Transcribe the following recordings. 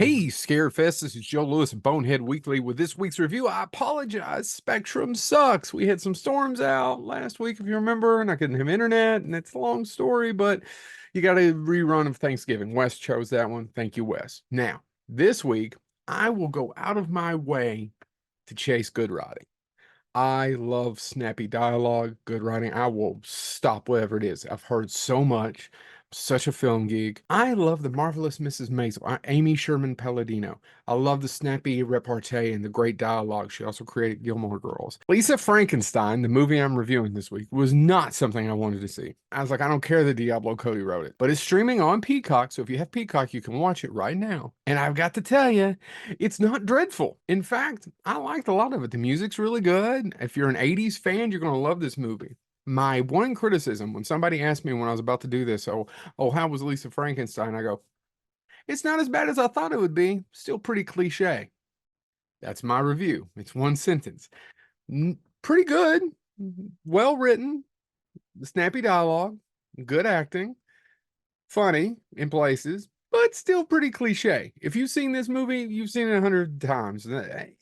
Hey, Scarefest, this is Joe Lewis of Bonehead Weekly with this week's review. I apologize, Spectrum sucks. We had some storms out last week, if you remember, and I couldn't have internet, and it's a long story, but you got a rerun of Thanksgiving. Wes chose that one. Thank you, Wes. Now, this week, I will go out of my way to chase good writing. I love snappy dialogue, good writing. I will stop whatever it is. I've heard so much. Such a film geek. I love the marvelous Mrs. Maisel, Amy Sherman Palladino. I love the snappy repartee and the great dialogue. She also created Gilmore Girls. Lisa Frankenstein, the movie I'm reviewing this week, was not something I wanted to see. I was like, I don't care that Diablo Cody wrote it, but it's streaming on Peacock. So if you have Peacock, you can watch it right now. And I've got to tell you, it's not dreadful. In fact, I liked a lot of it. The music's really good. If you're an 80s fan, you're going to love this movie. My one criticism when somebody asked me when I was about to do this, how was Lisa Frankenstein? I go, it's not as bad as I thought it would be. Still pretty cliche. That's my review. It's one sentence. Pretty good. Well written. Snappy dialogue. Good acting. Funny in places, but still pretty cliche. If you've seen this movie, you've seen it 100 times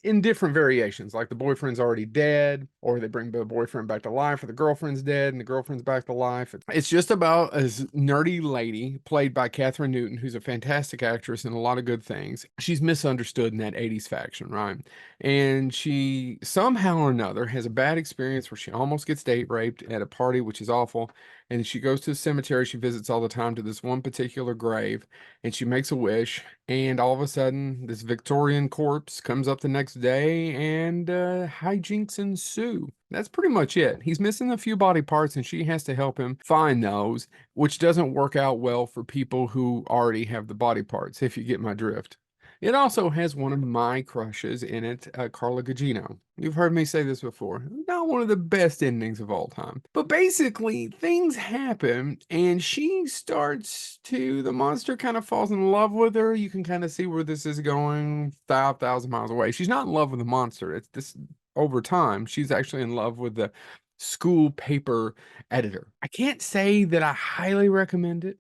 in different variations, like the boyfriend's already dead, or they bring the boyfriend back to life, or the girlfriend's dead and the girlfriend's back to life. It's just about a nerdy lady played by Catherine Newton, who's a fantastic actress in a lot of good things. She's misunderstood in that 80s faction, right? And she somehow or another has a bad experience where she almost gets date raped at a party, which is awful. And she goes to the cemetery she visits all the time to this one particular grave, and she makes a wish, and all of a sudden this Victorian corpse comes up the next day, and hijinks ensue. That's pretty much it. He's missing a few body parts, and she has to help him find those, which doesn't work out well for people who already have the body parts, if you get my drift. It also has one of my crushes in it, Carla Gugino. You've heard me say this before. Not one of the best endings of all time. But basically, things happen, and the monster kind of falls in love with her. You can kind of see where this is going 5,000 miles away. She's not in love with the monster. It's this over time. She's actually in love with the school paper editor. I can't say that I highly recommend it,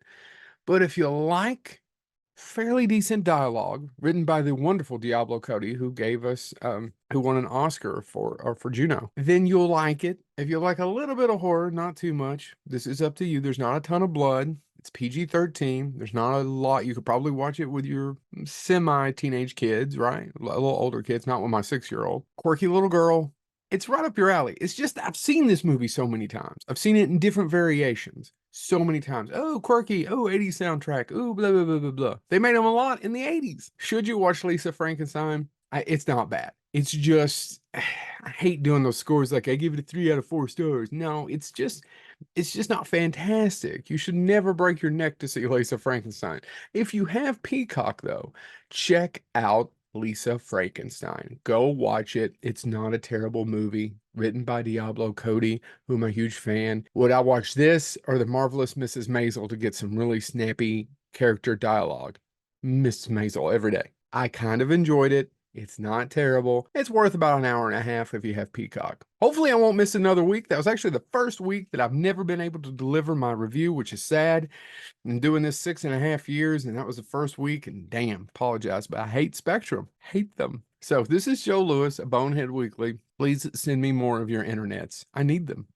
but if you like fairly decent dialogue written by the wonderful Diablo Cody, who won an Oscar for Juno, then you'll like it. If you like a little bit of horror, not too much, this is up to you. There's not a ton of blood. It's PG-13. There's not a lot. You could probably watch it with your semi-teenage kids, right? A little older kids, not with my 6-year-old. Quirky little girl. It's right up your alley. It's just, I've seen this movie so many times. I've seen it in different variations so many times. Oh, quirky. Oh, 80s soundtrack. Oh, blah, blah, blah, blah, blah. They made them a lot in the 80s. Should you watch Lisa Frankenstein? It's not bad. It's just, I hate doing those scores like I give it a 3 out of 4 stars. No, it's just not fantastic. You should never break your neck to see Lisa Frankenstein. If you have Peacock, though, check out Lisa Frankenstein. Go watch it. It's not a terrible movie. Written by Diablo Cody, who I'm a huge fan. Would I watch this or The Marvelous Mrs. Maisel to get some really snappy character dialogue? Miss Maisel every day. I kind of enjoyed it. It's not terrible. It's worth about an hour and a half if you have Peacock. Hopefully I won't miss another week. That was actually the first week that I've never been able to deliver my review, which is sad. I'm doing this 6.5 years, and that was the first week, and damn, apologize, but I hate Spectrum. Hate them. So this is Joe Lewis, a Bonehead Weekly. Please send me more of your internets. I need them.